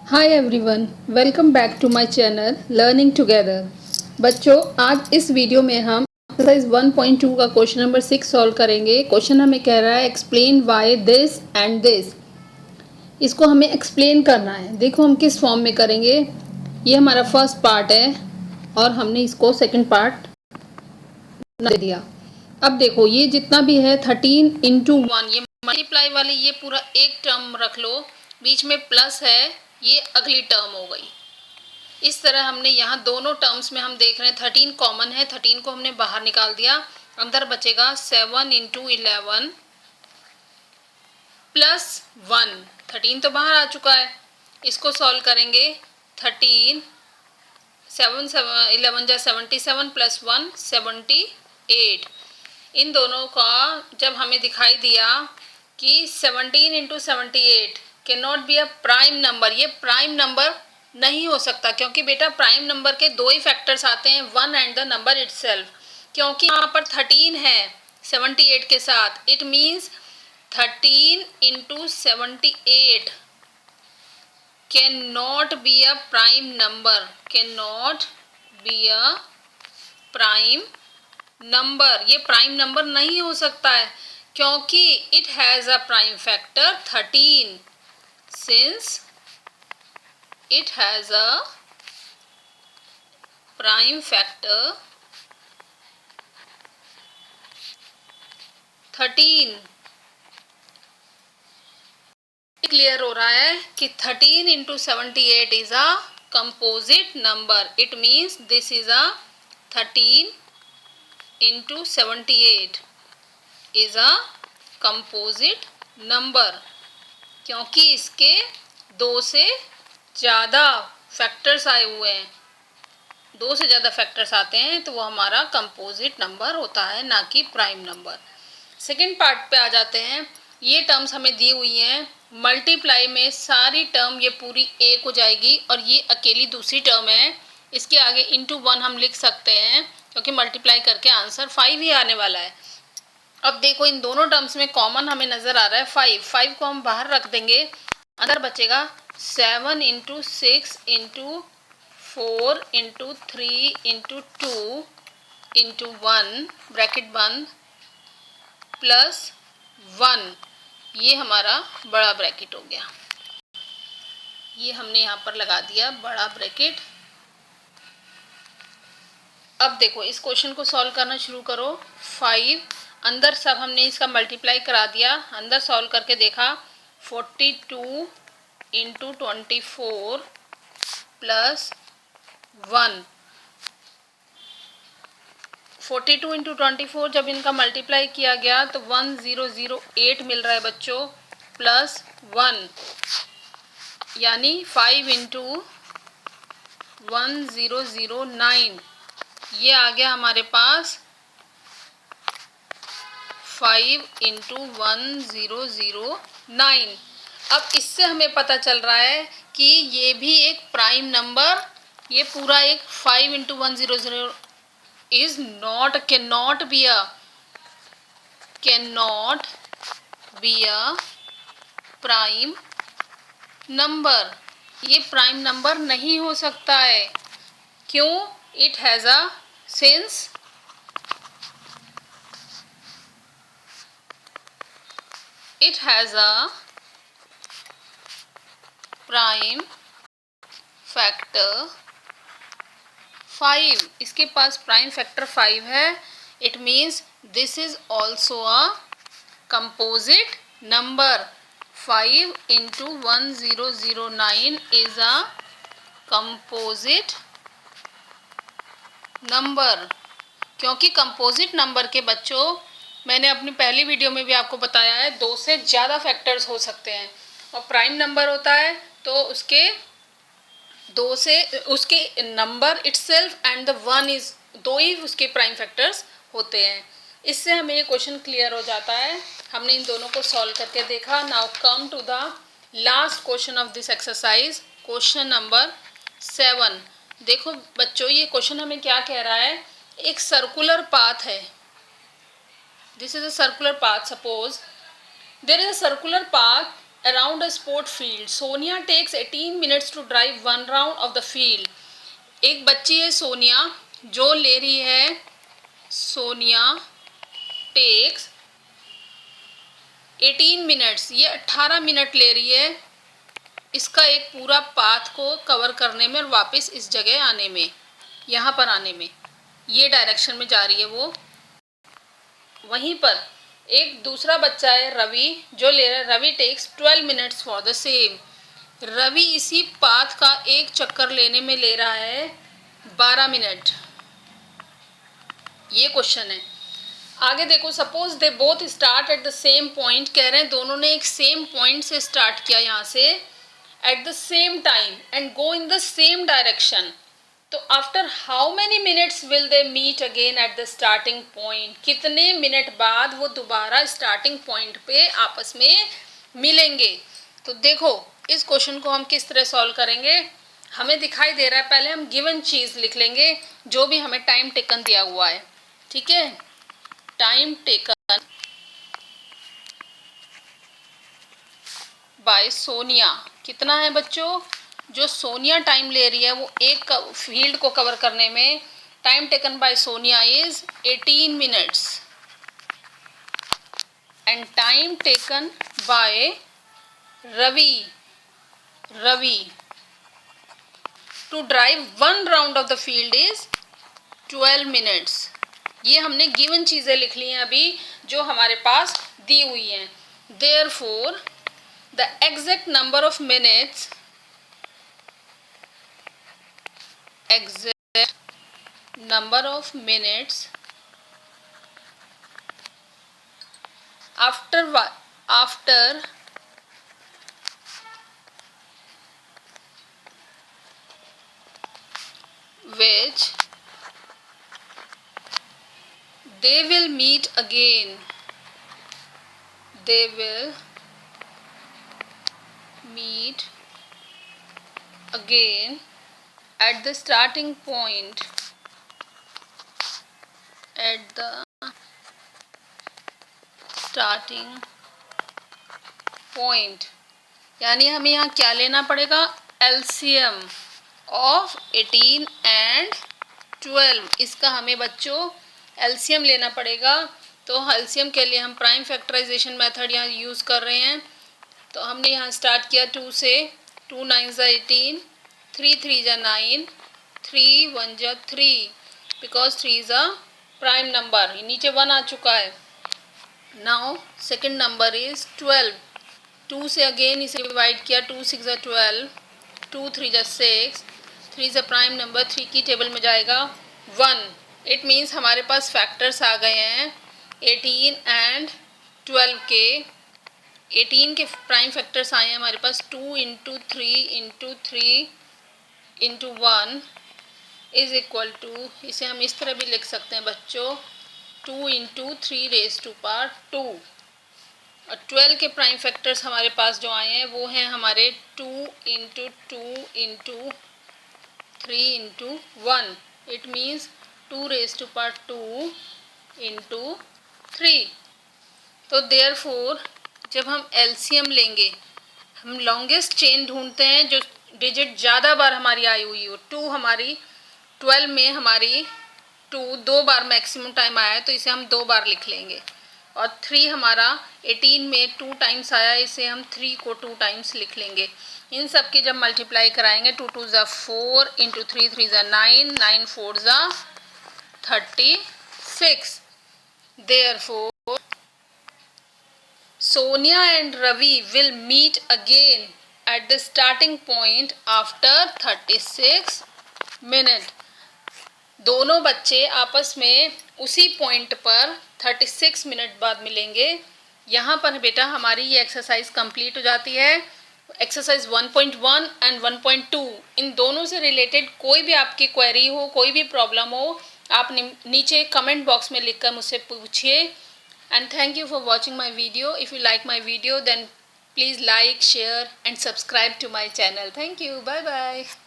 Hi everyone, welcome back to my channel learning together. बच्चों, आज इस वीडियो में हम एक्सरसाइज 1.2 का क्वेश्चन नंबर 6 सॉल्व करेंगे। क्वेश्चन हमें कह रहा है explain why this and this. इसको हमें एक्सप्लेन करना है। देखो हम किस फॉर्म में करेंगे। ये हमारा फर्स्ट पार्ट है और हमने इसको सेकंड पार्ट दे दिया। अब देखो ये जितना भी है 13 × 1, ये मल्टीप्लाई वाली ये पूरा एक टर्म रख लो, बीच में प्लस है, ये अगली टर्म हो गई। इस तरह हमने यहाँ दोनों टर्म्स में हम देख रहे हैं 13 कॉमन है, 13 को हमने बाहर निकाल दिया, अंदर बचेगा 7 × 11 प्लस 1। 13 तो बाहर आ चुका है, इसको सॉल्व करेंगे। 13 7 11 जा 77 प्लस 1 78। इन दोनों का जब हमें दिखाई दिया कि 17 × 78 can not be a prime number, ये प्राइम नंबर नहीं हो सकता, क्योंकि बेटा प्राइम नंबर के दो ही फैक्टर्स आते हैं, 1 एंड द नंबर इटसेल्फ। क्योंकि यहाँ पर 13 है 78 के साथ, it means 13 × 78 can not be a prime number, can not be a prime number. ये प्राइम नंबर नहीं हो सकता है क्योंकि it has a prime factor 13, since it has a prime factor 13। Clear हो रहा है कि 13 × 78 is a composite number. It means this is a 13 × 78 is a composite number, क्योंकि इसके दो से ज़्यादा फैक्टर्स आए हुए हैं। दो से ज़्यादा फैक्टर्स आते हैं तो वो हमारा कंपोजिट नंबर होता है, ना कि प्राइम नंबर। सेकेंड पार्ट पे आ जाते हैं। ये टर्म्स हमें दी हुई हैं, मल्टीप्लाई में सारी टर्म ये पूरी एक हो जाएगी और ये अकेली दूसरी टर्म है। इसके आगे इंटू 1 हम लिख सकते हैं क्योंकि मल्टीप्लाई करके आंसर 5 ही आने वाला है। अब देखो इन दोनों टर्म्स में कॉमन हमें नज़र आ रहा है 5। 5 को हम बाहर रख देंगे, अंदर बचेगा 7 × 6 × 4 × 3 × 2 × 1 ब्रैकेट बंद प्लस 1। ये हमारा बड़ा ब्रैकेट हो गया, ये हमने यहाँ पर लगा दिया बड़ा ब्रैकेट। अब देखो इस क्वेश्चन को सॉल्व करना शुरू करो। 5 अंदर सब हमने इसका मल्टीप्लाई करा दिया, अंदर सॉल्व करके देखा 42 × 24 प्लस 1। 42 × 24 जब इनका मल्टीप्लाई किया गया तो 1008 मिल रहा है बच्चों, प्लस 1, यानी 5 × 1009। ये आ गया हमारे पास 5 × 1009। अब इससे हमें पता चल रहा है कि ये भी एक प्राइम नंबर, ये पूरा एक 5 × 100 is not cannot be a prime number। ये प्राइम नंबर नहीं हो सकता है। क्यों? It has a since it has a prime factor 5। इसके पास प्राइम फैक्टर 5 है। It means this is also a composite number. 5 × 1009 is a composite number. क्योंकि composite number के बच्चों, मैंने अपनी पहली वीडियो में भी आपको बताया है, दो से ज़्यादा फैक्टर्स हो सकते हैं और प्राइम नंबर होता है तो उसके दो से उसके number itself and the 1 is, दो ही उसके प्राइम फैक्टर्स होते हैं। इससे हमें ये क्वेश्चन क्लियर हो जाता है। हमने इन दोनों को सॉल्व करके देखा। Now come to the last question of this exercise, question number 7। देखो बच्चों ये क्वेश्चन हमें क्या कह रहा है, एक सर्कुलर पाथ है। This is a circular path. Suppose there is a circular path around a sport field. Sonia takes 18 minutes to drive one round of the field. एक बच्ची है सोनिया जो ले रही है, सोनिया टेक्स 18 मिनट्स, ये 18 मिनट ले रही है इसका एक पूरा पाथ को कवर करने में और वापस इस जगह आने में, यहाँ पर आने में, ये डायरेक्शन में जा रही है वो। वहीं पर एक दूसरा बच्चा है रवि जो ले रहा है, Ravi takes 12 minutes for the same. Ravi इसी पाथ का एक चक्कर लेने में ले रहा है 12 मिनट। ये क्वेश्चन है। आगे देखो, suppose they both start at the same point, कह रहे हैं दोनों ने एक सेम पॉइंट से स्टार्ट किया यहाँ से, at the same time and go in the same direction. तो after how many minutes will they meet again at the starting point, कितने मिनट बाद वो दोबारा स्टार्टिंग पॉइंट पे आपस में मिलेंगे। तो देखो इस क्वेश्चन को हम किस तरह सॉल्व करेंगे, हमें दिखाई दे रहा है, पहले हम गिवन चीज़ लिख लेंगे जो भी हमें टाइम टेकन दिया हुआ है, ठीक है। टाइम टेकन बाय सोनिया कितना है बच्चों, जो सोनिया टाइम ले रही है वो एक फील्ड को कवर करने में, time taken by Sonia is 18 minutes and time taken by Ravi to drive one round of the field is 12 minutes. ये हमने गिवन चीज़ें लिख ली हैं अभी जो हमारे पास दी हुई हैं। Therefore the exact number of minutes, exact number of minutes after which they will meet again, they will meet again at the starting point, at the starting point। यानी हमें यहाँ क्या लेना पड़ेगा, एलसीएम ऑफ 18 एंड 12, इसका हमें बच्चों LCM लेना पड़ेगा। तो एलसीएम के लिए हम प्राइम फैक्टराइजेशन मेथड यहाँ यूज़ कर रहे हैं। तो हमने यहाँ स्टार्ट किया 2 से, 2 9 18, 3 3 जा 9, 3 1 जा 3, because 3 is a prime number, नीचे 1 आ चुका है। नाउ सेकंड नंबर इज 12, 2 से अगेन इसे डिवाइड किया, 2 6 जा 12, 2 3 जा 6, 3 इज अ प्राइम नंबर, 3 की टेबल में जाएगा 1। इट मीन्स हमारे पास फैक्टर्स आ गए हैं 18 एंड 12 के। 18 के प्राइम फैक्टर्स आए हैं हमारे पास 2 into 3 into 1 is equal to, इसे हम इस तरह भी लिख सकते हैं बच्चों, 2 इंटू 3 रेज टू पावर 2। और 12 के प्राइम फैक्टर्स हमारे पास जो आए हैं वो हैं हमारे 2 into 3 into 1, it means 2 raise to power 2 into 3। तो देयरफॉर जब हम एलसीएम लेंगे, हम लॉन्गेस्ट चेन ढूंढते हैं जो डिजिट ज़्यादा बार हमारी आई हुई हो। 2 हमारी 12 में हमारी 2 बार मैक्सिमम टाइम आया है तो इसे हम 2 बार लिख लेंगे। और 3 हमारा 18 में 2 टाइम्स आया, इसे हम 3 को 2 टाइम्स लिख लेंगे। इन सब की जब मल्टीप्लाई कराएंगे 2 2 ज़ा 4 इंटू 3 3 ज़ा 9, 9 4 ज़ा 36। Therefore Sonia and Ravi will meet again at the starting point after 36 minutes. दोनों बच्चे आपस में उसी पॉइंट पर 36 मिनट बाद मिलेंगे। यहाँ पर बेटा हमारी ये एक्सरसाइज कंप्लीट हो जाती है। एक्सरसाइज 1.1 एंड 1.2 इन दोनों से रिलेटेड कोई भी आपकी क्वेरी हो, कोई भी प्रॉब्लम हो, आप नीचे कमेंट बॉक्स में लिखकर मुझसे पूछिए। And thank you for watching my video. If you like my video then please like, share and subscribe to my channel. Thank you. Bye bye.